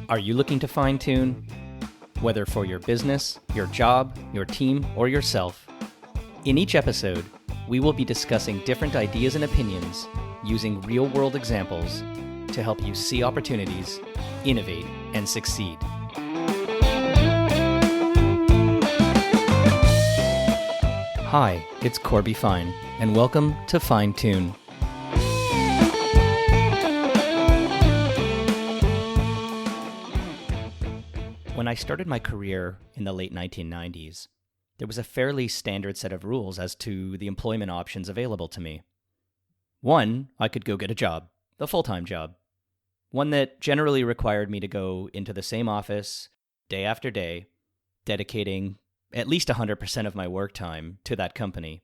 Are you looking to fine-tune? Whether for your business, your job, your team, or yourself. In each episode, we will be discussing different ideas and opinions using real-world examples to help you see opportunities, innovate, and succeed. Hi, it's Corby Fine, and welcome to Fine Tune. When I started my career in the late 1990s, there was a fairly standard set of rules as to the employment options available to me. One, I could go get a job, a full-time job. One that generally required me to go into the same office day after day, dedicating at least 100% of my work time to that company.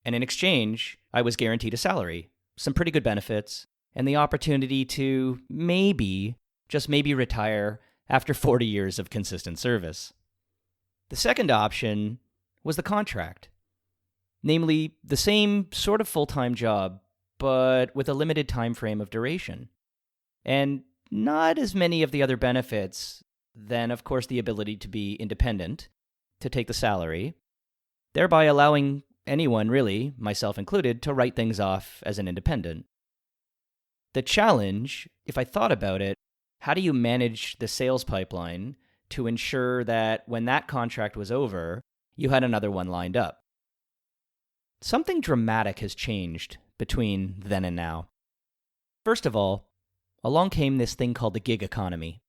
And in exchange, I was guaranteed a salary, some pretty good benefits, and the opportunity to maybe, just maybe retire after 40 years of consistent service. The second option was the contract, namely the same sort of full-time job, but with a limited time frame of duration, and not as many of the other benefits than, of course, the ability to be independent, to take the salary, thereby allowing anyone, really, myself included, to write things off as an independent. The challenge, if I thought about it, how do you manage the sales pipeline to ensure that when that contract was over, you had another one lined up? Something dramatic has changed between then and now. First of all, along came this thing called the gig economy.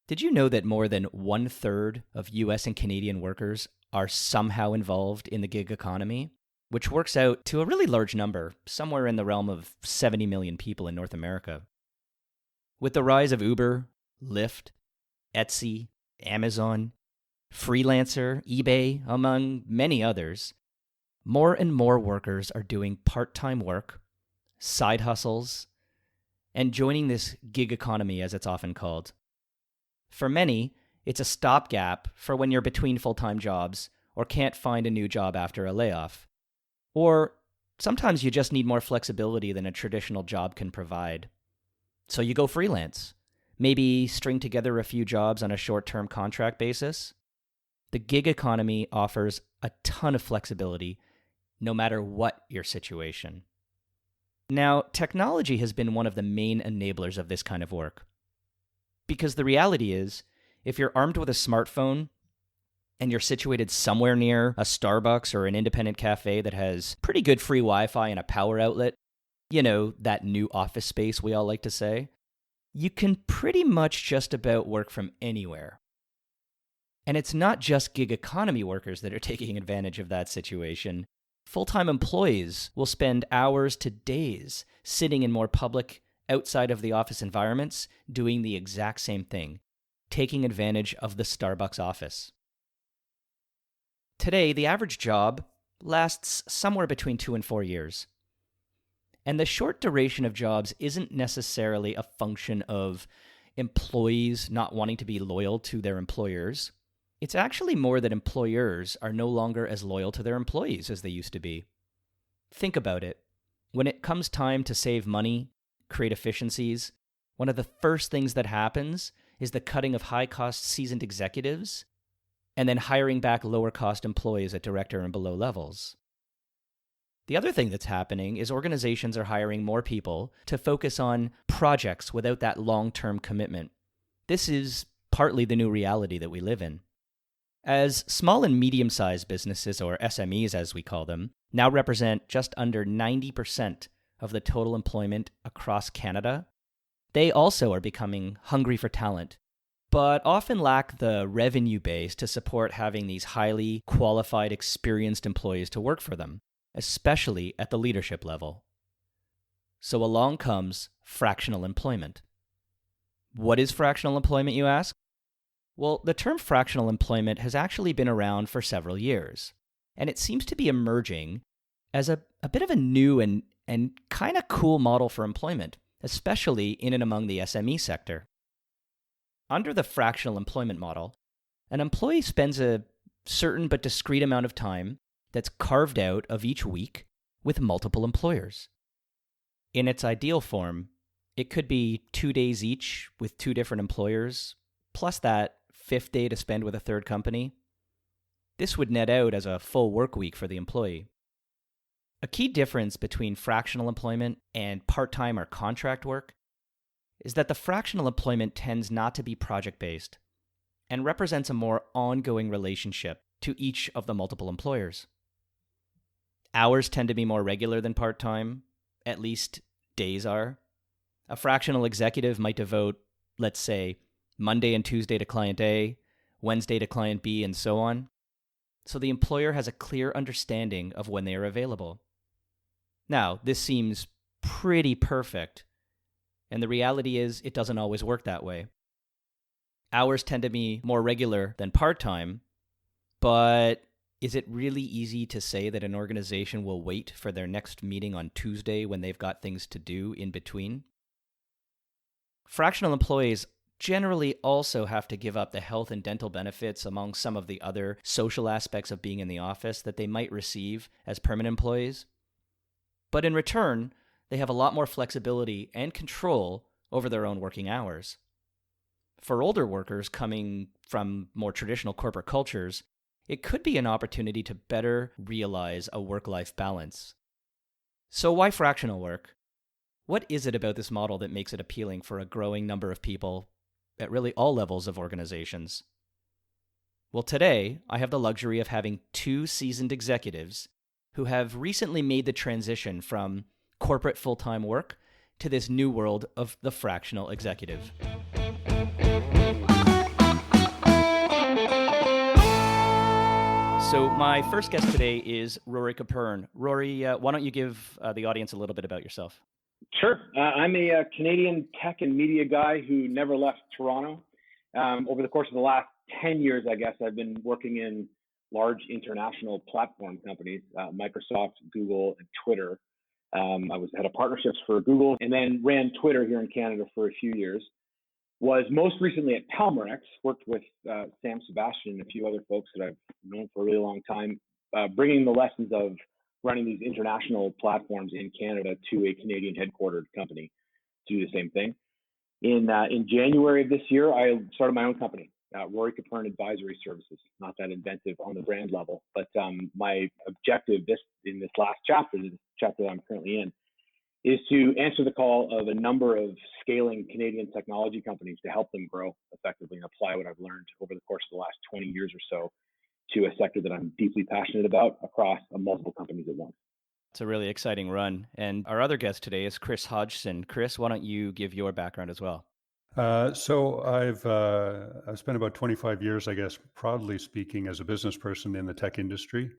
Did you know that more than 1/3 of US and Canadian workers are somehow involved in the gig economy, which works out to a really large number, somewhere in the realm of 70 million people in North America? With the rise of Uber, Lyft, Etsy, Amazon, Freelancer, eBay, among many others, more and more workers are doing part-time work, side hustles, and joining this gig economy, as it's often called. For many, it's a stopgap for when you're between full-time jobs or can't find a new job after a layoff. Or sometimes you just need more flexibility than a traditional job can provide. So you go freelance, maybe string together a few jobs on a short-term contract basis. The gig economy offers a ton of flexibility, no matter what your situation. Now, technology has been one of the main enablers of this kind of work. Because the reality is, if you're armed with a smartphone and you're situated somewhere near a Starbucks or an independent cafe that has pretty good free Wi-Fi and a power outlet, you know, that new office space we all like to say, you can pretty much just about work from anywhere. And it's not just gig economy workers that are taking advantage of that situation. Full-time employees will spend hours to days sitting in more public, outside of the office environments, doing the exact same thing, taking advantage of the Starbucks office. Today, the average job lasts somewhere between 2 and 4 years. And the short duration of jobs isn't necessarily a function of employees not wanting to be loyal to their employers. It's actually more that employers are no longer as loyal to their employees as they used to be. Think about it. When it comes time to save money, create efficiencies, one of the first things that happens is the cutting of high-cost seasoned executives and then hiring back lower-cost employees at director and below levels. The other thing that's happening is organizations are hiring more people to focus on projects without that long-term commitment. This is partly the new reality that we live in. As small and medium-sized businesses, or SMEs as we call them, now represent just under 90% of the total employment across Canada, they also are becoming hungry for talent, but often lack the revenue base to support having these highly qualified, experienced employees to work for them, especially at the leadership level. So along comes fractional employment. What is fractional employment, you ask? Well, the term fractional employment has actually been around for several years, and it seems to be emerging as a bit of a new and kind of cool model for employment, especially in and among the SME sector. Under the fractional employment model, an employee spends a certain but discrete amount of time that's carved out of each week with multiple employers. In its ideal form, It could be 2 days each with two different employers, plus that fifth day to spend with a third company. This would net out as a full work week for the employee. A key difference between fractional employment and part-time or contract work is that the fractional employment tends not to be project-based and represents a more ongoing relationship to each of the multiple employers. Hours tend to be more regular than part-time, at least days are. A fractional executive might devote, let's say, Monday and Tuesday to client A, Wednesday to client B, and so on. So the employer has a clear understanding of when they are available. Now, this seems pretty perfect, and the reality is it doesn't always work that way. Hours tend to be more regular than part-time, but is it really easy to say that an organization will wait for their next meeting on Tuesday when they've got things to do in between? Fractional employees generally also have to give up the health and dental benefits among some of the other social aspects of being in the office that they might receive as permanent employees. But in return, they have a lot more flexibility and control over their own working hours. For older workers coming from more traditional corporate cultures, it could be an opportunity to better realize a work-life balance. So why fractional work? What is it about this model that makes it appealing for a growing number of people at really all levels of organizations? Well, today, I have the luxury of having two seasoned executives who have recently made the transition from corporate full-time work to this new world of the fractional executive. So my first guest today is Rory Capern. Rory, why don't you give the audience a little bit about yourself? Sure. I'm a Canadian tech and media guy who never left Toronto. Over the course of the last 10 years, I guess, I've been working in large international platform companies, Microsoft, Google, and Twitter. I was head of partnerships for Google and then ran Twitter here in Canada for a few years. Was most recently at Palmerex, worked with Sam Sebastian and a few other folks that I've known for a really long time, bringing the lessons of running these international platforms in Canada to a Canadian headquartered company to do the same thing. In January of this year, I started my own company, Rory Capern Advisory Services. Not that inventive on the brand level, but my objective in this last chapter, the chapter that I'm currently in, is to answer the call of a number of scaling Canadian technology companies to help them grow effectively and apply what I've learned over the course of the last 20 years or so to a sector that I'm deeply passionate about across multiple companies at once. It's a really exciting run. And our other guest today is Chris Hodgson. Chris, why don't you give your background as well? So I've spent about 25 years, I guess, proudly speaking, as a business person in the tech industry.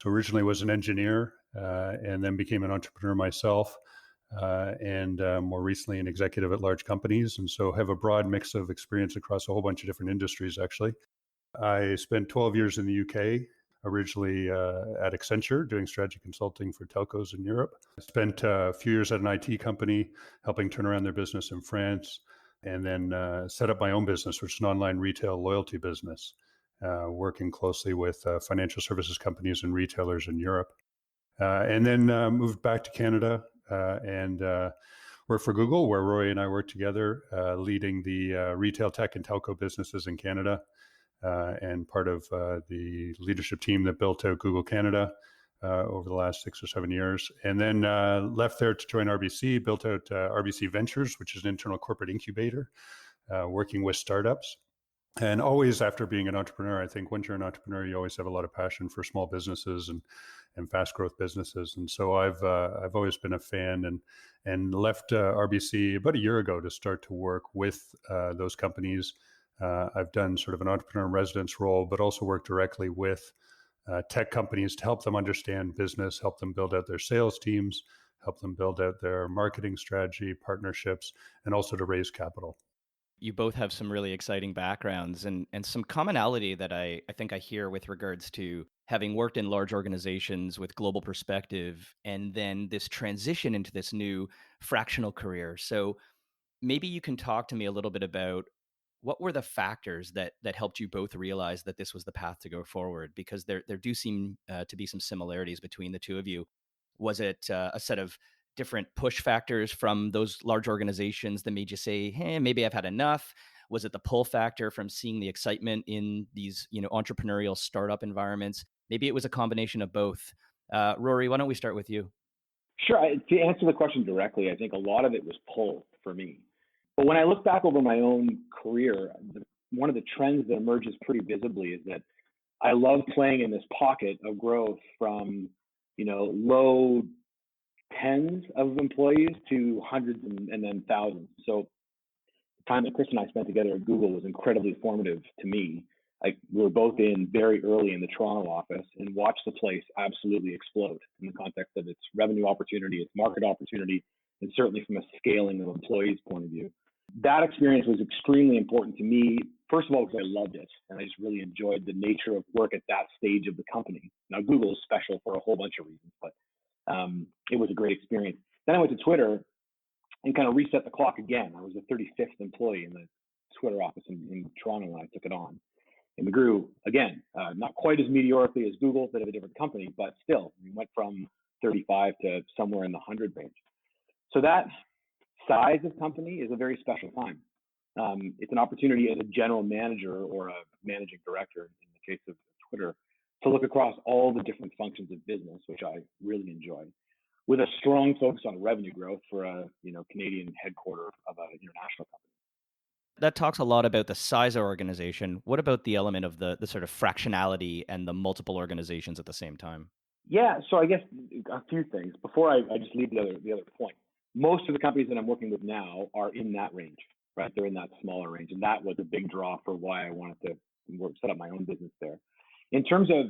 So originally was an engineer and then became an entrepreneur myself and more recently an executive at large companies. And so have a broad mix of experience across a whole bunch of different industries, actually. I spent 12 years in the UK, originally at Accenture, doing strategy consulting for telcos in Europe. I spent a few years at an IT company, helping turn around their business in France, and then set up my own business, which is an online retail loyalty business, working closely with financial services companies and retailers in Europe. And then moved back to Canada and worked for Google, where Roy and I worked together, leading the retail tech and telco businesses in Canada. And part of the leadership team that built out Google Canada over the last 6 or 7 years. And then left there to join RBC, built out RBC Ventures, which is an internal corporate incubator, working with startups. And always after being an entrepreneur, I think once you're an entrepreneur, you always have a lot of passion for small businesses and fast growth businesses. And so I've always been a fan and left RBC about a year ago to start to work with those companies. I've done sort of an entrepreneur in residence role, but also worked directly with tech companies to help them understand business, help them build out their sales teams, help them build out their marketing strategy, partnerships, and also to raise capital. You both have some really exciting backgrounds and some commonality that I think I hear with regards to having worked in large organizations with global perspective and then this transition into this new fractional career. So maybe you can talk to me a little bit about what were the factors that helped you both realize that this was the path to go forward? Because there do seem to be some similarities between the two of you. Was it a set of different push factors from those large organizations that made you say, hey, maybe I've had enough? Was it the pull factor from seeing the excitement in these, entrepreneurial startup environments? Maybe it was a combination of both. Rory, why don't we start with you? Sure. To answer the question directly, I think a lot of it was pull for me. But when I look back over my own career, one of the trends that emerges pretty visibly is that I love playing in this pocket of growth from, low tens of employees to hundreds and then thousands. So the time that Chris and I spent together at Google was incredibly formative to me. We were both in very early in the Toronto office and watched the place absolutely explode in the context of its revenue opportunity, its market opportunity, and certainly from a scaling of employees point of view. That experience was extremely important to me, first of all, because I loved it and I just really enjoyed the nature of work at that stage of the company. Now, Google is special for a whole bunch of reasons, but it was a great experience. Then I went to Twitter and kind of reset the clock again. I was the 35th employee in the Twitter office in Toronto when I took it on. And we grew, again, not quite as meteorically as Google, but at a different company, but still, we went from 35 to somewhere in the 100 range. So that size of company is a very special time. It's an opportunity as a general manager or a managing director, in the case of Twitter, to look across all the different functions of business, which I really enjoy, with a strong focus on revenue growth for a Canadian headquarter of an international company. That talks a lot about the size of organization. What about the element of the sort of fractionality and the multiple organizations at the same time? Yeah, so I guess a few things. Before I just leave the other point. Most of the companies that I'm working with now are in that range, right? They're in that smaller range. And that was a big draw for why I wanted to set up my own business there. In terms of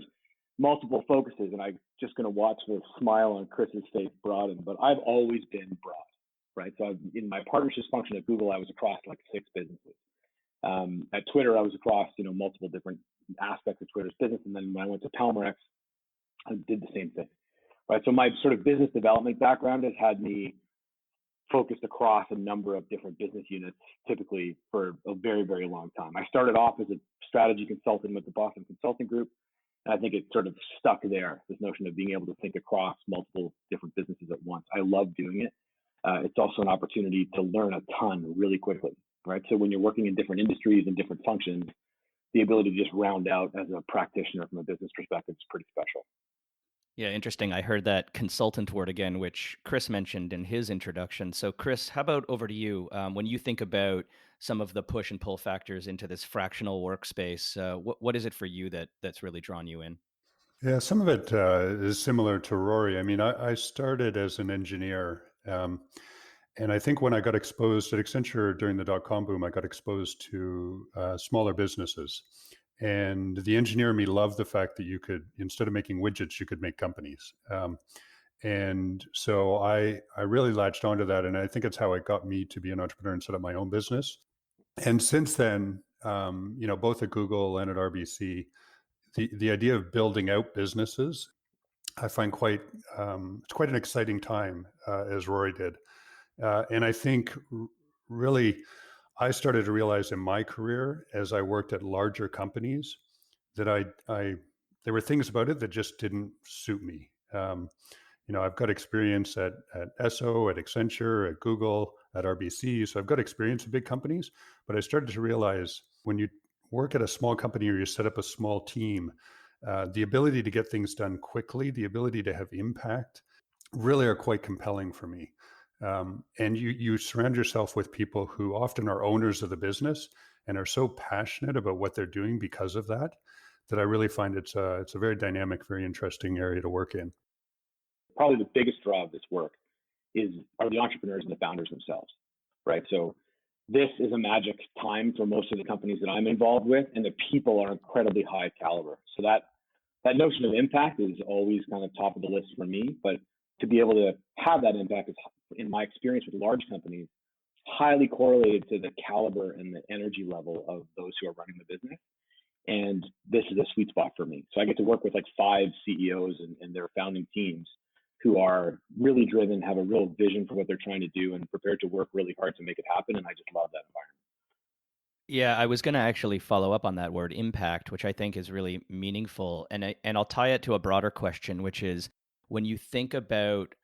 multiple focuses, and I'm just going to watch the smile on Chris's face broaden, but I've always been broad, right? So in my partnerships function at Google, I was across like 6 businesses. At Twitter, I was across, multiple different aspects of Twitter's business. And then when I went to Palmerex, I did the same thing, right? So my sort of business development background has had me focused across a number of different business units, typically for a very, very long time. I started off as a strategy consultant with the Boston Consulting Group. And I think it sort of stuck there, this notion of being able to think across multiple different businesses at once. I love doing it. It's also an opportunity to learn a ton really quickly, right? So when you're working in different industries and different functions, the ability to just round out as a practitioner from a business perspective is pretty special. Yeah, interesting. I heard that consultant word again, which Chris mentioned in his introduction. So, Chris, how about over to you? When you think about some of the push and pull factors into this fractional workspace, what is it for you that's really drawn you in? Yeah, some of it is similar to Rory. I mean, I started as an engineer. And I think when I got exposed at Accenture during the dot-com boom, I got exposed to smaller businesses. And the engineer in me loved the fact that you could, instead of making widgets, you could make companies. And so I really latched onto that. And I think it's how it got me to be an entrepreneur and set up my own business. And since then, both at Google and at RBC, the idea of building out businesses, I find it's quite an exciting time, as Rory did. And I think really, I started to realize in my career as I worked at larger companies that there were things about it that just didn't suit me. I've got experience at Esso, at Accenture, at Google, at RBC. So I've got experience in big companies, but I started to realize when you work at a small company or you set up a small team, the ability to get things done quickly, the ability to have impact really are quite compelling for me. And you surround yourself with people who often are owners of the business and are so passionate about what they're doing because of that I really find it's a very dynamic, very interesting area to work in. Probably the biggest draw of this work are the entrepreneurs and the founders themselves, right? So this is a magic time for most of the companies that I'm involved with, and the people are incredibly high caliber. So that notion of impact is always kind of top of the list for me, but to be able to have that impact is, in my experience with large companies, highly correlated to the caliber and the energy level of those who are running the business. And this is a sweet spot for me. So I get to work with like 5 CEOs and their founding teams who are really driven, have a real vision for what they're trying to do, and prepared to work really hard to make it happen. And I just love that environment. Yeah, I was going to actually follow up on that word impact, which I think is really meaningful. And I'll tie it to a broader question, which is when you think about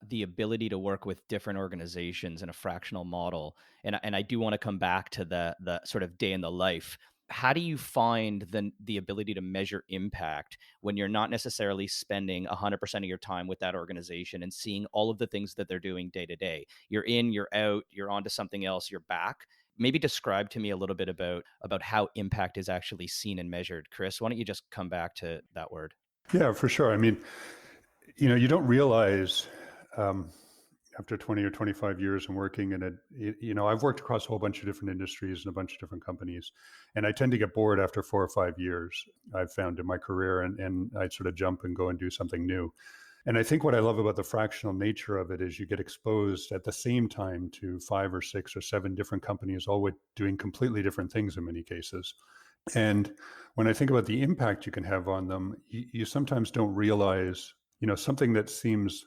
the ability to work with different organizations in a fractional model, and I do want to come back to the sort of day in the life. How do you find the ability to measure impact when you're not necessarily spending 100% of your time with that organization and seeing all of the things that they're doing day to day? You're in, you're out, you're on to something else, you're back. Maybe describe to me a little bit about how impact is actually seen and measured. Chris, why don't you just come back to that word? Yeah, for sure. I mean, you don't realize um, after 20 or 25 years and working in it, I've worked across a whole bunch of different industries and a bunch of different companies. And I tend to get bored after 4 or 5 years, I've found in my career, and I sort of jump and go and do something new. And I think what I love about the fractional nature of it is you get exposed at the same time to 5 or 6 or 7 different companies, all with doing completely different things in many cases. And when I think about the impact you can have on them, you sometimes don't realize, something that seems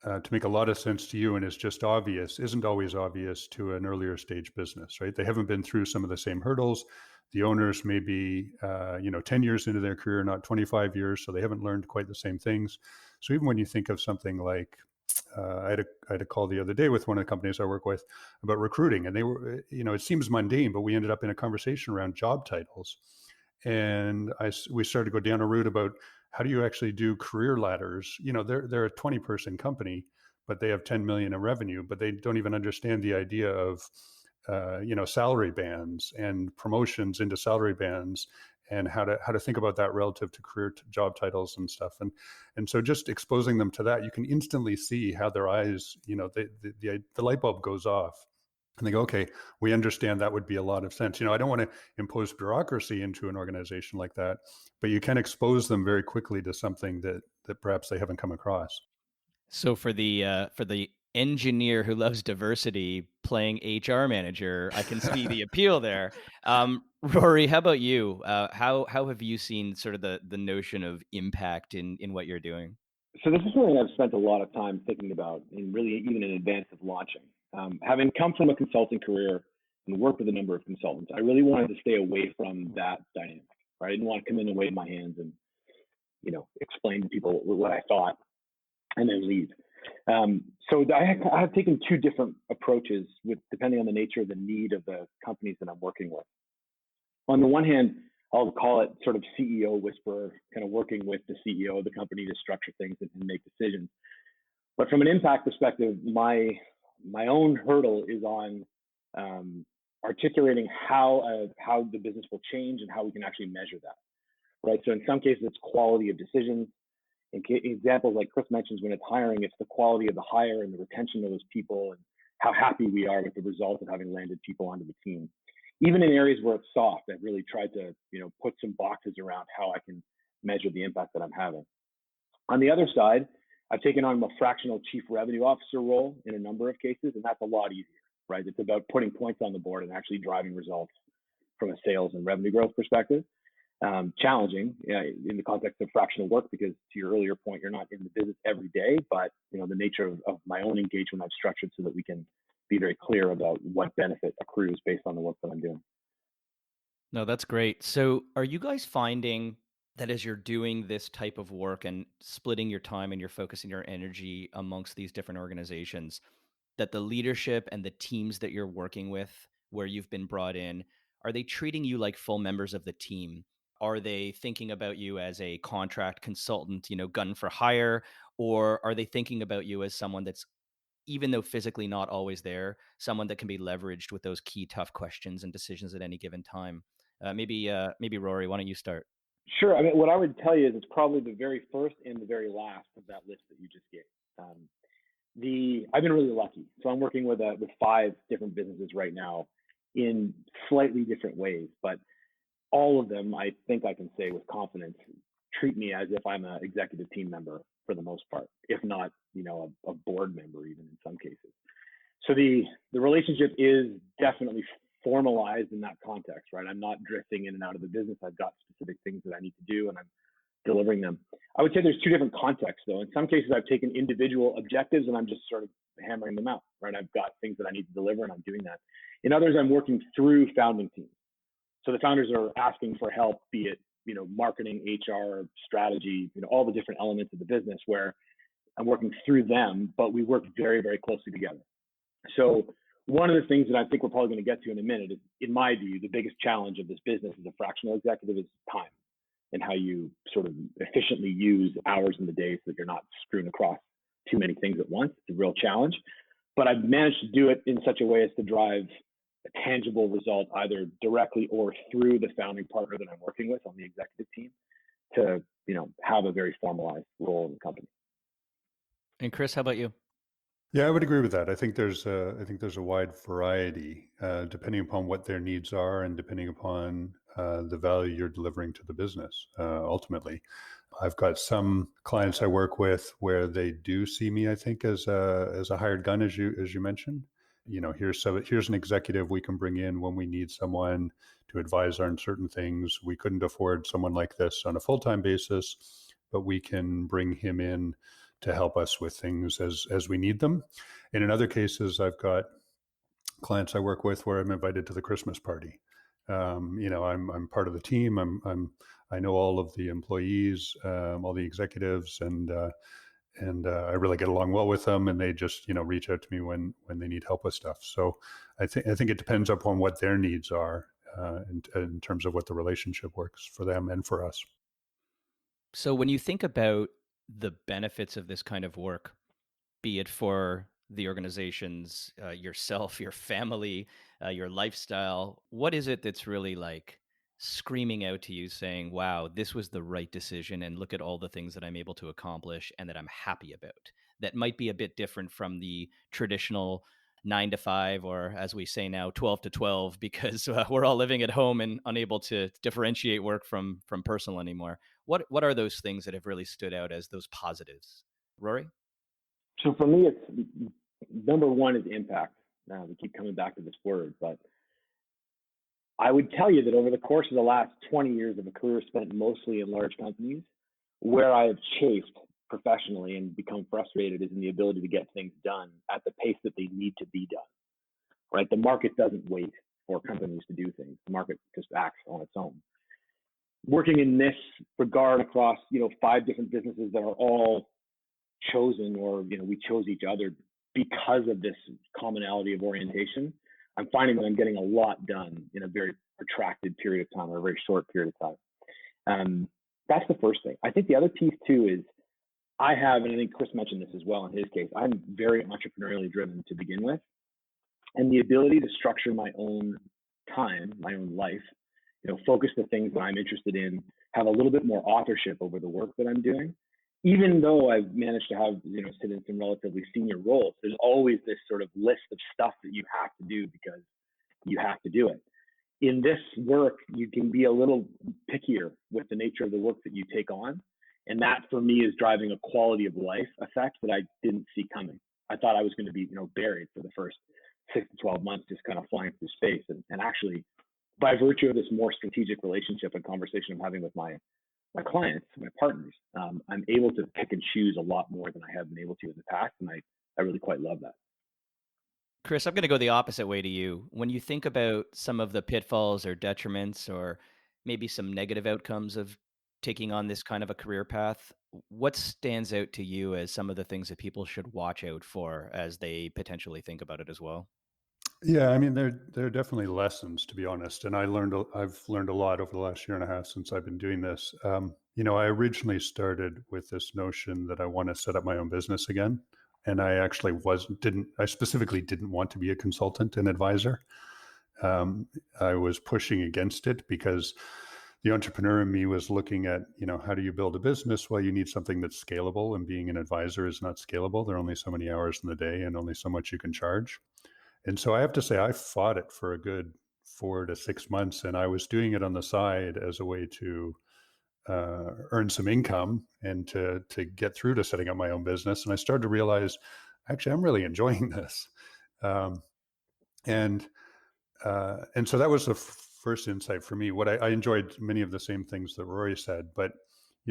to make a lot of sense to you and is just obvious isn't always obvious to an earlier stage business, right? They haven't been through some of the same hurdles. The owners may be, 10 years into their career, not 25 years, so they haven't learned quite the same things. So even when you think of something like, I had a call the other day with one of the companies I work with about recruiting, and they were, it seems mundane, but we ended up in a conversation around job titles. And we started to go down a route about how do you actually do career ladders? They're a 20-person company, but they have 10 million in revenue, but they don't even understand the idea of, salary bands and promotions into salary bands, and how to think about that relative to job titles and stuff. And so just exposing them to that, you can instantly see how their eyes, the light bulb goes off. And they go, okay, we understand that would be a lot of sense. I don't want to impose bureaucracy into an organization like that, but you can expose them very quickly to something that perhaps they haven't come across. So for the engineer who loves diversity playing HR manager, I can see the appeal there. Rory, how about you? How have you seen sort of the notion of impact in what you're doing? So this is something I've spent a lot of time thinking about, and really even in advance of launching. Having come from a consulting career and worked with a number of consultants, I really wanted to stay away from that dynamic. Right? I didn't want to come in and wave my hands and explain to people what I thought and then leave. So I have taken two different approaches depending on the nature of the need of the companies that I'm working with. On the one hand, I'll call it sort of CEO whisperer, kind of working with the CEO of the company to structure things and make decisions. But from an impact perspective, my own hurdle is on articulating how the business will change and how we can actually measure that. Right. So in some cases, it's quality of decisions. In examples like Chris mentions, when it's hiring, it's the quality of the hire and the retention of those people and how happy we are with the result of having landed people onto the team. Even in areas where it's soft, I've really tried to, put some boxes around how I can measure the impact that I'm having. On the other side, I've taken on a fractional chief revenue officer role in a number of cases, and that's a lot easier, right? It's about putting points on the board and actually driving results from a sales and revenue growth perspective. Challenging in the context of fractional work, because to your earlier point, you're not in the business every day, but the nature of my own engagement I've structured so that we can be very clear about what benefit accrues based on the work that I'm doing. No, that's great. So are you guys finding that as you're doing this type of work and splitting your time and you're focusing your energy amongst these different organizations, that the leadership and the teams that you're working with, where you've been brought in, are they treating you like full members of the team? Are they thinking about you as a contract consultant, gun for hire? Or are they thinking about you as someone that's, even though physically not always there, someone that can be leveraged with those key tough questions and decisions at any given time? Maybe Rory, why don't you start? Sure. I mean, what I would tell you is it's probably the very first and the very last of that list that you just gave. I've been really lucky. So I'm working with 5 different businesses right now in slightly different ways, but all of them, I think I can say with confidence, treat me as if I'm an executive team member for the most part, if not, a board member even in some cases. So the relationship is definitely formalized in that context, right? I'm not drifting in and out of the business. I've got specific things that I need to do and I'm delivering them. I would say there's 2 different contexts though. In some cases, I've taken individual objectives and I'm just sort of hammering them out, right? I've got things that I need to deliver and I'm doing that. In others, I'm working through founding teams. So the founders are asking for help, be it, marketing, HR, strategy, all the different elements of the business where I'm working through them, but we work very, very closely together. So one of the things that I think we're probably going to get to in a minute is, in my view, the biggest challenge of this business as a fractional executive is time, and how you sort of efficiently use hours in the day so that you're not screwing across too many things at once. It's a real challenge, but I've managed to do it in such a way as to drive a tangible result, either directly or through the founding partner that I'm working with on the executive team, to, have a very formalized role in the company. And Chris, how about you? Yeah, I would agree with that. I think there's a wide variety, depending upon what their needs are and depending upon the value you're delivering to the business. Ultimately, I've got some clients I work with where they do see me, I think, as a hired gun, as you mentioned. Here's an executive we can bring in when we need someone to advise on certain things. We couldn't afford someone like this on a full-time basis, but we can bring him in to help us with things as we need them. And in other cases, I've got clients I work with where I'm invited to the Christmas party. I'm part of the team. I know all of the employees, all the executives, and I really get along well with them. And they just reach out to me when they need help with stuff. So I think it depends upon what their needs are in terms of what the relationship works for them and for us. So when you think about the benefits of this kind of work, be it for the organizations, yourself, your family, your lifestyle, what is it that's really like screaming out to you saying, wow, this was the right decision, and look at all the things that I'm able to accomplish and that I'm happy about? That might be a bit different from the traditional 9 to 5, or as we say now, 12 to 12, because we're all living at home and unable to differentiate work from personal anymore. What are those things that have really stood out as those positives? Rory? So for me, it's number one is impact. Now we keep coming back to this word, but I would tell you that over the course of the last 20 years of a career spent mostly in large companies, where I have chafed professionally and become frustrated is in the ability to get things done at the pace that they need to be done, right? The market doesn't wait for companies to do things. The market just acts on its own. Working in this regard across, 5 different businesses that are all chosen, or, we chose each other because of this commonality of orientation, I'm finding that I'm getting a lot done in a very protracted period of time, or a very short period of time. That's the first thing. I think the other piece too is I have, and I think Chris mentioned this as well in his case, I'm very entrepreneurially driven to begin with. And the ability to structure my own time, my own life, focus the things that I'm interested in, have a little bit more authorship over the work that I'm doing. Even though I've managed to have, sit in some relatively senior roles, there's always this sort of list of stuff that you have to do because you have to do it. In this work, you can be a little pickier with the nature of the work that you take on. And that for me is driving a quality of life effect that I didn't see coming. I thought I was going to be, buried for the first 6 to 12 months, just kind of flying through space. And actually, by virtue of this more strategic relationship and conversation I'm having with my clients, my partners, I'm able to pick and choose a lot more than I have been able to in the past. And I really quite love that. Chris, I'm going to go the opposite way to you. When you think about some of the pitfalls or detriments, or maybe some negative outcomes of taking on this kind of a career path, what stands out to you as some of the things that people should watch out for as they potentially think about it as well? Yeah, I mean, there are definitely lessons, to be honest. And I've learned a lot over the last year and a half since I've been doing this. I originally started with this notion that I want to set up my own business again. And I actually I specifically didn't want to be a consultant and advisor. I was pushing against it because the entrepreneur in me was looking at, how do you build a business? Well, you need something that's scalable, and being an advisor is not scalable. There are only so many hours in the day and only so much you can charge. And so I have to say, I fought it for a good 4 to 6 months, and I was doing it on the side as a way to earn some income and to get through to setting up my own business. And I started to realize, actually, I'm really enjoying this. And so that was the first insight for me. What I enjoyed many of the same things that Rory said, but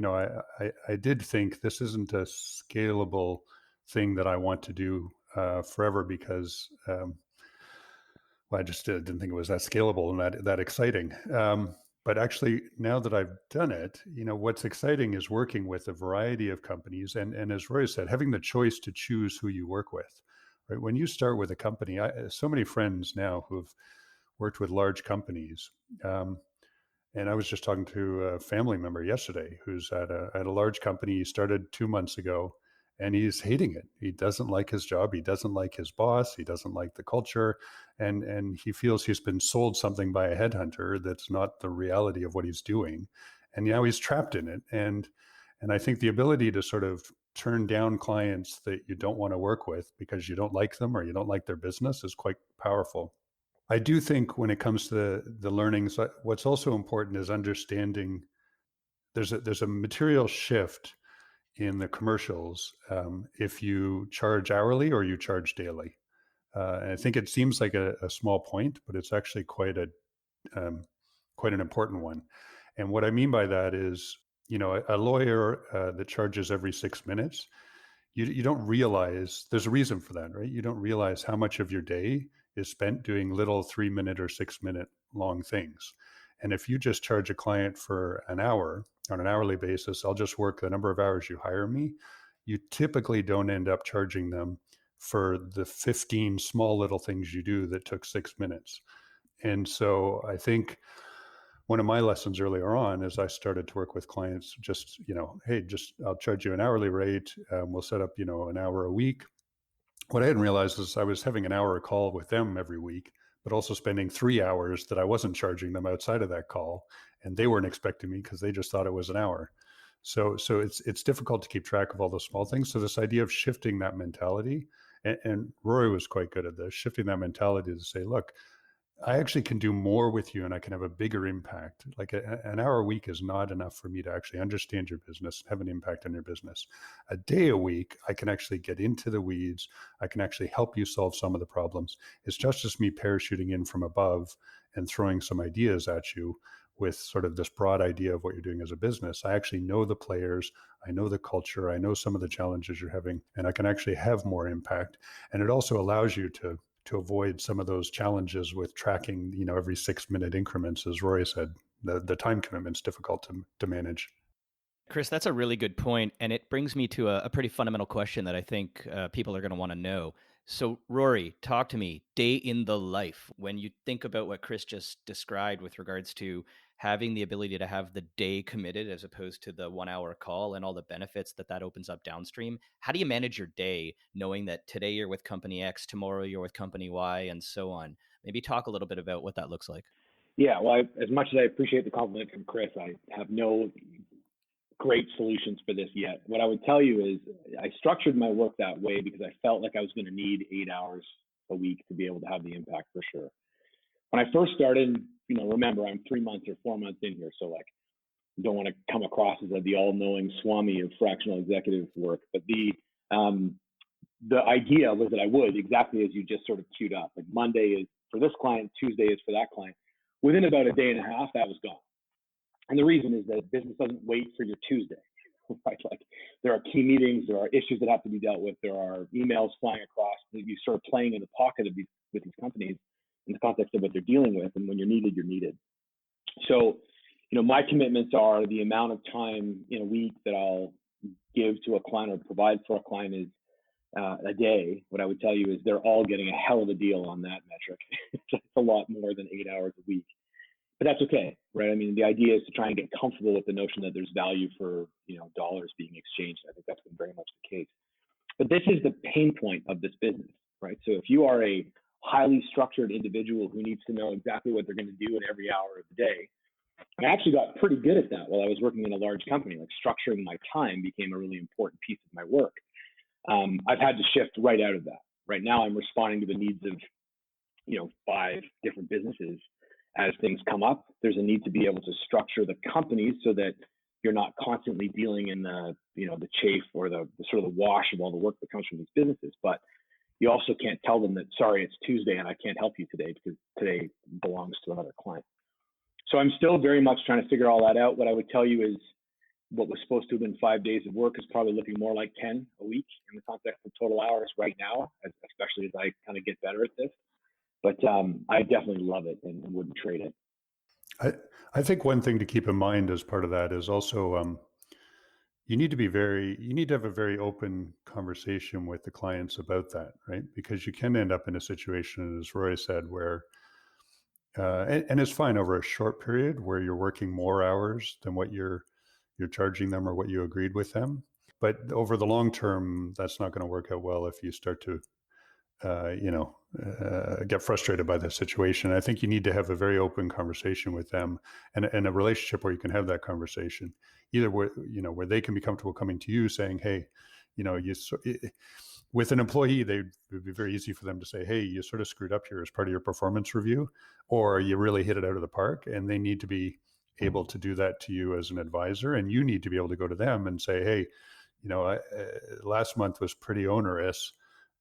I did think this isn't a scalable thing that I want to do forever, because I just didn't think it was that scalable and that exciting. But actually, now that I've done it, what's exciting is working with a variety of companies. And as Roy said, having the choice to choose who you work with. Right? When you start with a company, so many friends now who've worked with large companies. And I was just talking to a family member yesterday who's at a large company. He started 2 months ago and he's hating it. He doesn't like his job. He doesn't like his boss. He doesn't like the culture. And he feels he's been sold something by a headhunter that's not the reality of what he's doing. And now he's trapped in it. And I think the ability to sort of turn down clients that you don't want to work with because you don't like them or you don't like their business is quite powerful. I do think when it comes to the learnings, what's also important is understanding there's a material shift in the commercials if you charge hourly or you charge daily. And I think it seems like a small point, but it's actually quite an important one. And what I mean by that is, a lawyer that charges every 6 minutes, you don't realize there's a reason for that, right? You don't realize how much of your day is spent doing little 3 minute or 6 minute long things. And if you just charge a client for an hour on an hourly basis, I'll just work the number of hours you hire me. You typically don't end up charging them for the 15 small little things you do that took 6 minutes. And so I think one of my lessons earlier on is I started to work with clients just, hey, I'll charge you an hourly rate. We'll set up, an hour a week. What I hadn't realized is I was having an hour call with them every week, but also spending 3 hours that I wasn't charging them outside of that call. And they weren't expecting me because they just thought it was an hour. So it's difficult to keep track of all those small things. So this idea of shifting that mentality, and Rory was quite good at this, shifting that mentality to say, look, I actually can do more with you and I can have a bigger impact. Like an hour a week is not enough for me to actually understand your business, have an impact on your business. A day a week, I can actually get into the weeds. I can actually help you solve some of the problems. It's just me parachuting in from above and throwing some ideas at you with sort of this broad idea of what you're doing as a business. I actually know the players, I know the culture, I know some of the challenges you're having, and I can actually have more impact. And it also allows you to avoid some of those challenges with tracking, every 6 minute increments. As Rory said, the time commitment's difficult to manage. Chris, that's a really good point, and it brings me to a pretty fundamental question that I think people are going to want to know. So, Rory, talk to me. Day in the life. When you think about what Chris just described with regards to having the ability to have the day committed as opposed to the 1 hour call and all the benefits that opens up downstream, how do you manage your day knowing that today you're with company X, tomorrow you're with company Y, and so on? Maybe talk a little bit about what that looks like. Yeah, well, as much as I appreciate the compliment from Chris, I have no great solutions for this yet. What I would tell you is I structured my work that way because I felt like I was going to need 8 hours a week to be able to have the impact for sure. When I first started, remember I'm 3 months or 4 months in here. So like, don't want to come across as the all-knowing Swami of fractional executive work, but the idea was that I would, exactly as you just sort of queued up. Like Monday is for this client, Tuesday is for that client. Within about a day and a half, that was gone. And the reason is that business doesn't wait for your Tuesday, right? Like there are key meetings, there are issues that have to be dealt with, there are emails flying across. You start playing in the pocket of with these companies in the context of what they're dealing with, and when you're needed, you're needed. So, my commitments are the amount of time in a week that I'll give to a client or provide for a client is a day. What I would tell you is they're all getting a hell of a deal on that metric. It's a lot more than 8 hours a week. But that's okay, right? I mean, the idea is to try and get comfortable with the notion that there's value for, dollars being exchanged. I think that's been very much the case. But this is the pain point of this business, right? So if you are a highly structured individual who needs to know exactly what they're going to do in every hour of the day, I actually got pretty good at that while I was working in a large company. Like structuring my time became a really important piece of my work. I've had to shift right out of that. Right now, I'm responding to the needs of, 5 different businesses. As things come up, there's a need to be able to structure the companies so that you're not constantly dealing in the chafe or the sort of the wash of all the work that comes from these businesses. But you also can't tell them that, sorry, it's Tuesday and I can't help you today because today belongs to another client. So I'm still very much trying to figure all that out. What I would tell you is what was supposed to have been 5 days of work is probably looking more like 10 a week in the context of total hours right now, especially as I kind of get better at this. But I definitely love it and wouldn't trade it. I, I think one thing to keep in mind as part of that is also you need to have a very open conversation with the clients about that, right? Because you can end up in a situation, as Roy said, where and it's fine over a short period where you're working more hours than what you're charging them or what you agreed with them. But over the long term, that's not going to work out well if you start to get frustrated by the situation. I think you need to have a very open conversation with them, and a relationship where you can have that conversation, either where they can be comfortable coming to you saying, "Hey, with an employee, it would be very easy for them to say, "Hey, you sort of screwed up here as part of your performance review," or "You really hit it out of the park," and they need to be able to do that to you as an advisor, and you need to be able to go to them and say, "Hey, last month was pretty onerous.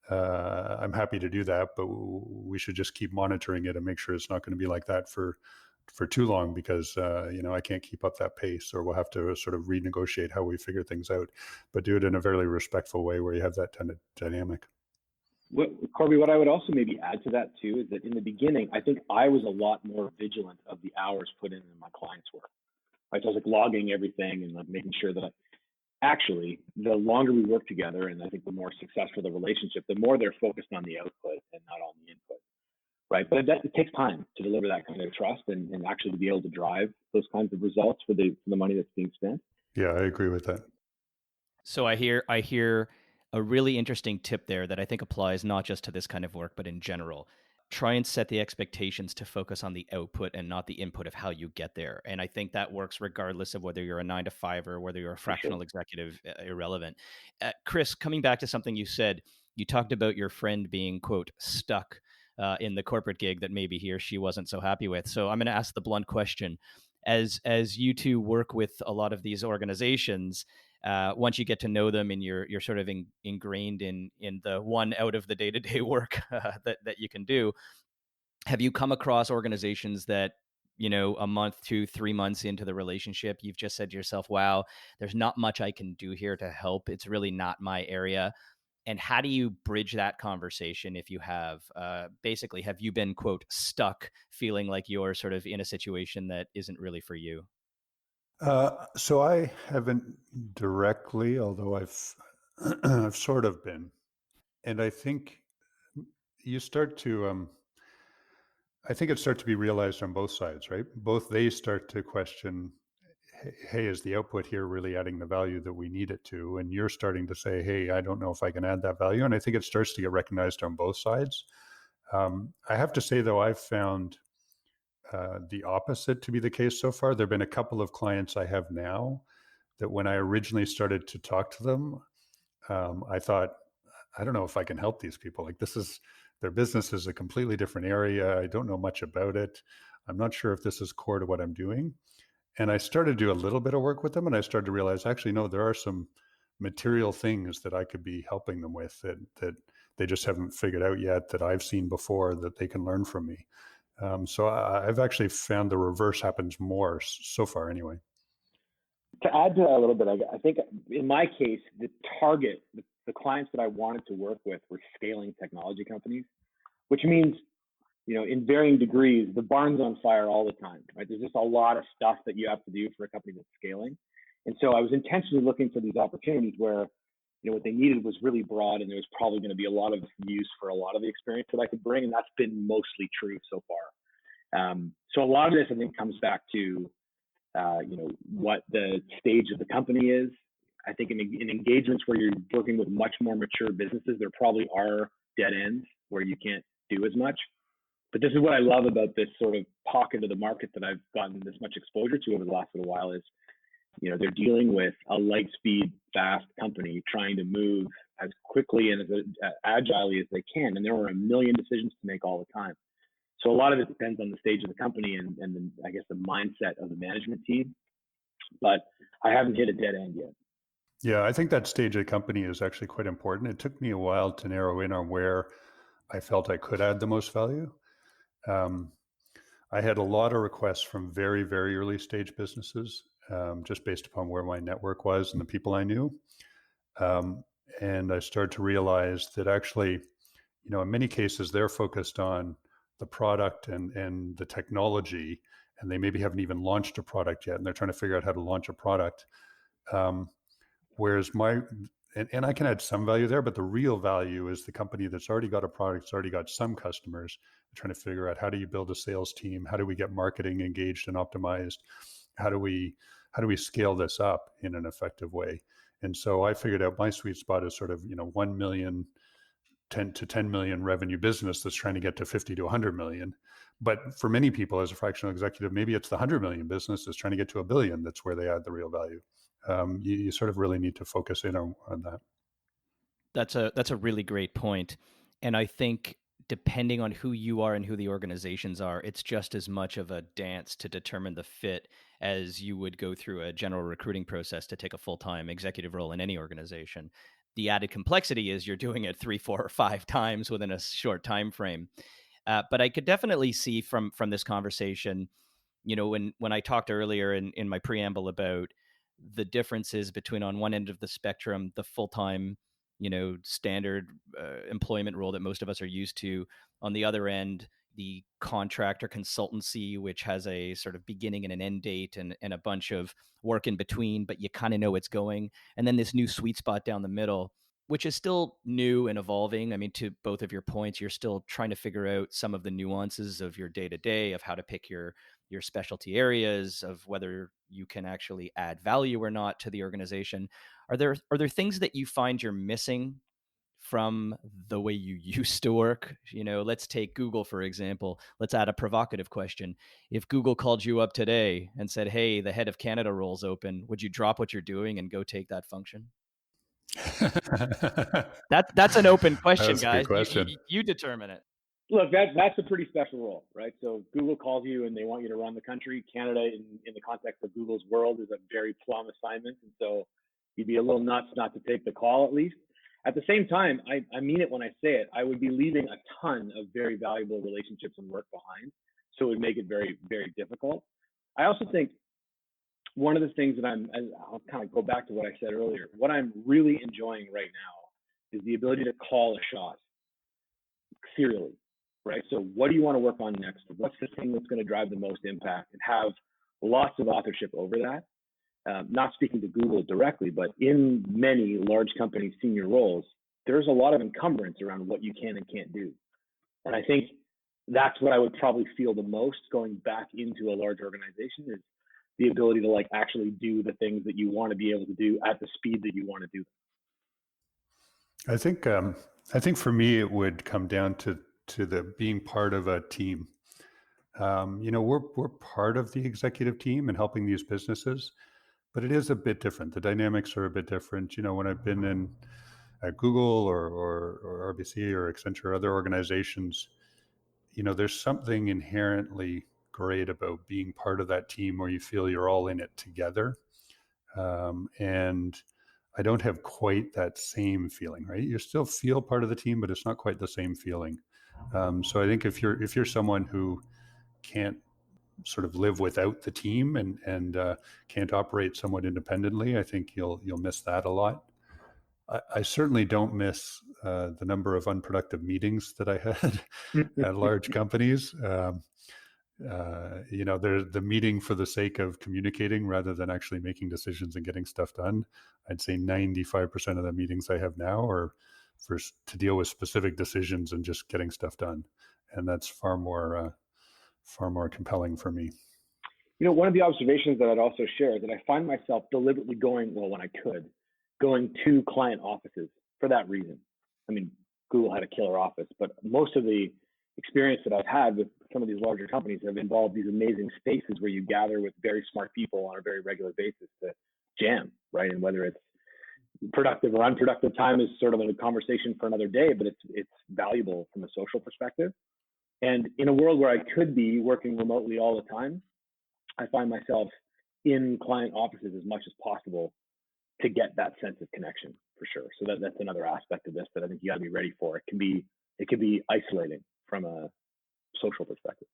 I'm happy to do that, but we should just keep monitoring it and make sure it's not going to be like that for too long, because I can't keep up that pace, or we'll have to sort of renegotiate how we figure things out, but do it in a very respectful way where you have that kind of dynamic." Corby, what I would also maybe add to that too is that in the beginning, I think I was a lot more vigilant of the hours put in my clients' work. Right, so I was like logging everything and like making sure that actually, the longer we work together, and I think the more successful the relationship, the more they're focused on the output and not on the input, right? But it takes time to deliver that kind of trust and actually to be able to drive those kinds of results for the money that's being spent. Yeah, I agree with that. So I hear a really interesting tip there that I think applies not just to this kind of work, but in general. Try and set the expectations to focus on the output and not the input of how you get there. And I think that works regardless of whether you're a 9 to 5 or whether you're a fractional executive, irrelevant. Chris, coming back to something you said, you talked about your friend being, quote, stuck in the corporate gig that maybe he or she wasn't so happy with. So I'm going to ask the blunt question. As you two work with a lot of these organizations, once you get to know them and you're sort of ingrained in the one out of the day-to-day work that you can do, have you come across organizations that, a month, 2, 3 months into the relationship, you've just said to yourself, wow, there's not much I can do here to help. It's really not my area. And how do you bridge that conversation if you have, basically, have you been, quote, stuck feeling like you're sort of in a situation that isn't really for you? So I haven't directly, although I've I've sort of been, and I think you start to I think it starts to be realized on both sides, right? Both they start to question, "Hey, is the output here really adding the value that we need it to?" And you're starting to say, "Hey, I don't know if I can add that value." And I think it starts to get recognized on both sides. I have to say, though, I've found the opposite to be the case so far. There have been a couple of clients I have now that when I originally started to talk to them, I thought, I don't know if I can help these people. Like, their business is a completely different area. I don't know much about it. I'm not sure if this is core to what I'm doing. And I started to do a little bit of work with them, and I started to realize, actually, no, there are some material things that I could be helping them with that they just haven't figured out yet, that I've seen before, that they can learn from me. So I've actually found the reverse happens more so far anyway. To add to that a little bit, I think in my case, the target, the clients that I wanted to work with were scaling technology companies, which means, in varying degrees, the barn's on fire all the time, right? There's just a lot of stuff that you have to do for a company that's scaling. And so I was intentionally looking for these opportunities where, what they needed was really broad, and there was probably going to be a lot of use for a lot of the experience that I could bring. And that's been mostly true so far. So a lot of this, I think, comes back to, what the stage of the company is. I think in engagements where you're working with much more mature businesses, there probably are dead ends where you can't do as much. But this is what I love about this sort of pocket of the market that I've gotten this much exposure to over the last little while is, they're dealing with a light speed, fast company trying to move as quickly and as agilely as they can. And there are a million decisions to make all the time. So a lot of it depends on the stage of the company and I guess the mindset of the management team. But I haven't hit a dead end yet. Yeah, I think that stage of the company is actually quite important. It took me a while to narrow in on where I felt I could add the most value. I had a lot of requests from very, very early stage businesses, just based upon where my network was and the people I knew. And I started to realize that actually, in many cases, they're focused on the product and the technology, and they maybe haven't even launched a product yet, and they're trying to figure out how to launch a product. Whereas and I can add some value there, but the real value is the company that's already got a product, it's already got some customers, trying to figure out how do you build a sales team? How do we get marketing engaged and optimized? How do we scale this up in an effective way? And so I figured out my sweet spot is sort of, 1 million, 10 to 10 million revenue business that's trying to get to 50 to 100 million. But for many people as a fractional executive, maybe it's the 100 million business that's trying to get to a billion. That's where they add the real value. You sort of really need to focus in on that. That's a really great point. And I think depending on who you are and who the organizations are, it's just as much of a dance to determine the fit as you would go through a general recruiting process to take a full-time executive role in any organization. The added complexity is you're doing it 3, 4, or 5 times within a short time frame. But I could definitely see from this conversation, when I talked earlier in my preamble about the differences between, on one end of the spectrum, the full-time standard employment role that most of us are used to. On the other end, the contract or consultancy, which has a sort of beginning and an end date and a bunch of work in between, but you kind of know it's going. And then this new sweet spot down the middle, which is still new and evolving. I mean, to both of your points, you're still trying to figure out some of the nuances of your day-to-day, of how to pick your specialty areas, of whether you can actually add value or not to the organization. Are there things that you find you're missing from the way you used to work? Let's take Google, for example. Let's add a provocative question. If Google called you up today and said, hey, the head of Canada role's open, would you drop what you're doing and go take that function? That's an open question, That's guys. a good question. You determine it. Look, that's a pretty special role, right? So Google calls you and they want you to run the country. Canada, in the context of Google's world, is a very plum assignment. And so you'd be a little nuts not to take the call, at least. At the same time, I mean it when I say it. I would be leaving a ton of very valuable relationships and work behind. So it would make it very, very difficult. I also think one of the things that I'll kind of go back to what I said earlier, what I'm really enjoying right now is the ability to call a shot serially. Right. So what do you want to work on next? What's the thing that's going to drive the most impact, and have lots of authorship over that? Not speaking to Google directly, but in many large companies' senior roles, there's a lot of encumbrance around what you can and can't do. And I think that's what I would probably feel the most going back into a large organization, is the ability to actually do the things that you want to be able to do at the speed that you want to do them. I think for me, it would come down to the being part of a team. We're part of the executive team and helping these businesses, but it is a bit different. The dynamics are a bit different. When I've been at Google or RBC or Accenture or other organizations, there's something inherently great about being part of that team where you feel you're all in it together. And I don't have quite that same feeling, right? You still feel part of the team, but it's not quite the same feeling. So I think if you're someone who can't sort of live without the team and can't operate somewhat independently, I think you'll miss that a lot. I certainly don't miss the number of unproductive meetings that I had at large companies. There's the meeting for the sake of communicating rather than actually making decisions and getting stuff done. I'd say 95% of the meetings I have now are to deal with specific decisions and just getting stuff done. And that's far more compelling for me. One of the observations that I'd also share is that I find myself deliberately going to client offices for that reason. I mean, Google had a killer office, but most of the experience that I've had with some of these larger companies have involved these amazing spaces where you gather with very smart people on a very regular basis to jam, right? And whether it's productive or unproductive time is sort of a conversation for another day, but it's valuable from a social perspective. And in a world where I could be working remotely all the time, I find myself in client offices as much as possible to get that sense of connection, for sure. So that's another aspect of this that I think you got to be ready for. It can be isolating from a social perspective.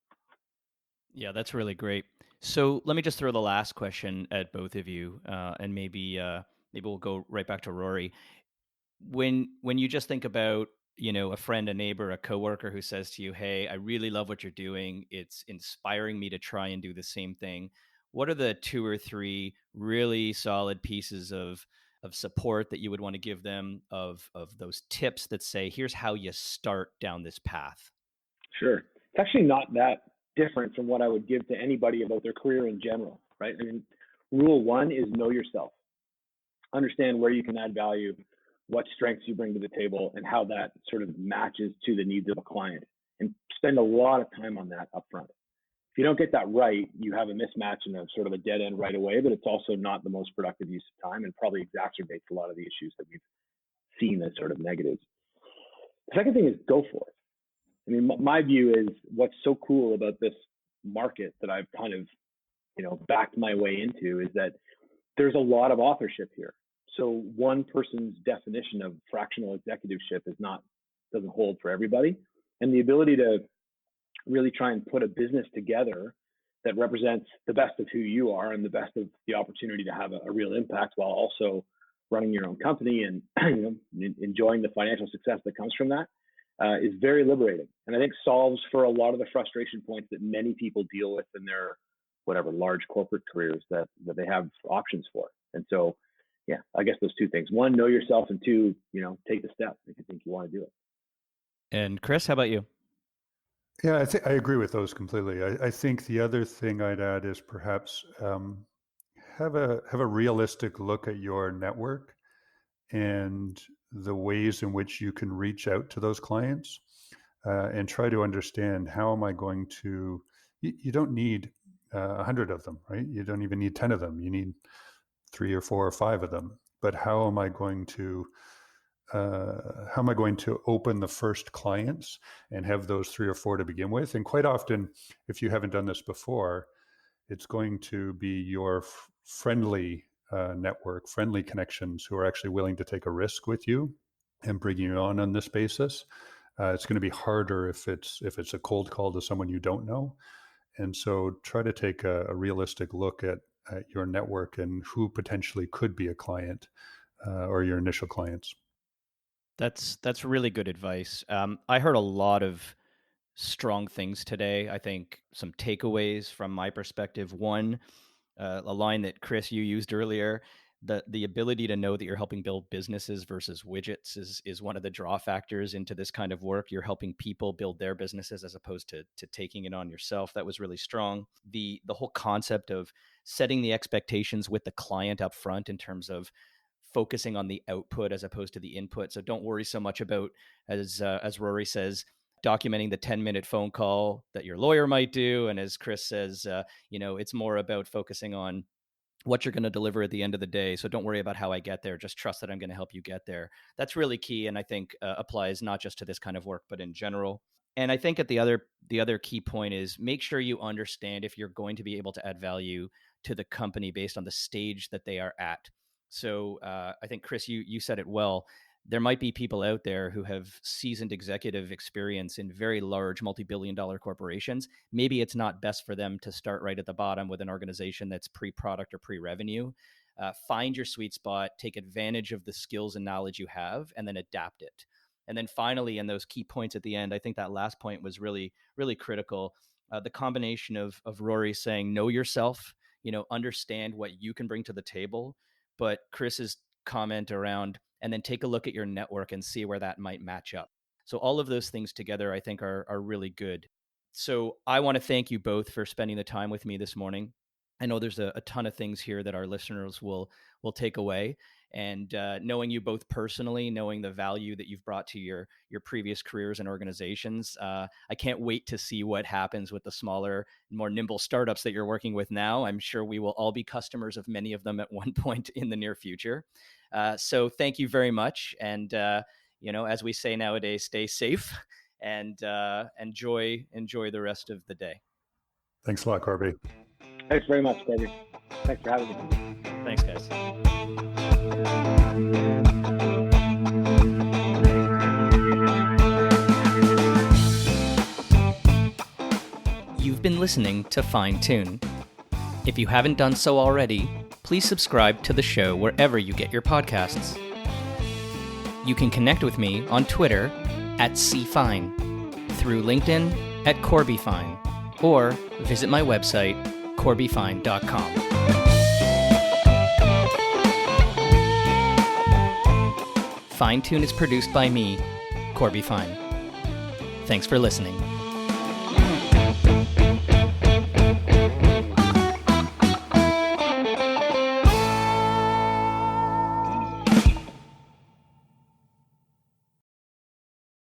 Yeah, that's really great. So let me just throw the last question at both of you, and maybe we'll go right back to Rory. When you just think about a friend, a neighbor, a coworker who says to you, "Hey, I really love what you're doing. It's inspiring me to try and do the same thing." What are the 2 or 3 really solid pieces of support that you would want to give them, of those tips that say, "Here's how you start down this path"? Sure. It's actually not that different from what I would give to anybody about their career in general, right? I mean, rule one is know yourself. Understand where you can add value, what strengths you bring to the table, and how that sort of matches to the needs of a client. And spend a lot of time on that upfront. If you don't get that right, you have a mismatch and a sort of a dead end right away, but it's also not the most productive use of time and probably exacerbates a lot of the issues that we've seen as sort of negatives. The second thing is go for it. I mean, my view is what's so cool about this market that I've kind of, backed my way into is that there's a lot of authorship here. So one person's definition of fractional executiveship doesn't hold for everybody. And the ability to really try and put a business together that represents the best of who you are and the best of the opportunity to have a real impact while also running your own company and enjoying the financial success that comes from that is very liberating. And I think solves for a lot of the frustration points that many people deal with in their large corporate careers that they have options for. And so, yeah, I guess those 2 things. 1, know yourself, and 2, take the step if you think you want to do it. And Chris, how about you? Yeah, I agree with those completely. I think the other thing I'd add is perhaps have a realistic look at your network and the ways in which you can reach out to those clients and try to understand how am I going to. You don't need 100 of them, right? You don't even need 10 of them. You need 3 or 4 or 5 of them. But how am I going to open the first clients and have those 3 or 4 to begin with? And quite often, if you haven't done this before, it's going to be your friendly network, friendly connections who are actually willing to take a risk with you and bring you on this basis. It's going to be harder if it's a cold call to someone you don't know. And so try to take a realistic look at your network and who potentially could be a client or your initial clients. That's really good advice. I heard a lot of strong things today. I think some takeaways from my perspective. One, a line that Chris, you used earlier, the ability to know that you're helping build businesses versus widgets is one of the draw factors into this kind of work. You're helping people build their businesses as opposed to taking it on yourself. That was really strong. The whole concept of setting the expectations with the client up front in terms of focusing on the output as opposed to the input. So don't worry so much about, as Rory says, documenting the 10-minute phone call that your lawyer might do. And as Chris says, it's more about focusing on what you're going to deliver at the end of the day. So don't worry about how I get there. Just trust that I'm going to help you get there. That's really key. And I think applies not just to this kind of work, but in general. And I think the other key point is make sure you understand if you're going to be able to add value to the company based on the stage that they are at. So I think, Chris, you said it well. There might be people out there who have seasoned executive experience in very large multi-billion-dollar corporations. Maybe it's not best for them to start right at the bottom with an organization that's pre-product or pre-revenue. Find your sweet spot, take advantage of the skills and knowledge you have, and then adapt it. And then finally, in those key points at the end, I think that last point was really, really critical. The combination of Rory saying, know yourself, understand what you can bring to the table, but Chris's comment around, and then take a look at your network and see where that might match up. So all of those things together, I think, are really good. So I want to thank you both for spending the time with me this morning. I know there's a ton of things here that our listeners will take away. And knowing you both personally, knowing the value that you've brought to your previous careers and organizations, I can't wait to see what happens with the smaller, more nimble startups that you're working with now. I'm sure we will all be customers of many of them at one point in the near future. So thank you very much. And, as we say nowadays, stay safe and enjoy the rest of the day. Thanks a lot, Corby. Thanks very much, Corby. Thanks for having me. Thanks, guys. You've been listening to Fine Tune. If you haven't done so already, please subscribe to the show wherever you get your podcasts. You can connect with me on Twitter at @cfine, through LinkedIn at CorbyFine, or visit my website, corbyfine.com. Fine Tune is produced by me, Corby Fine. Thanks for listening.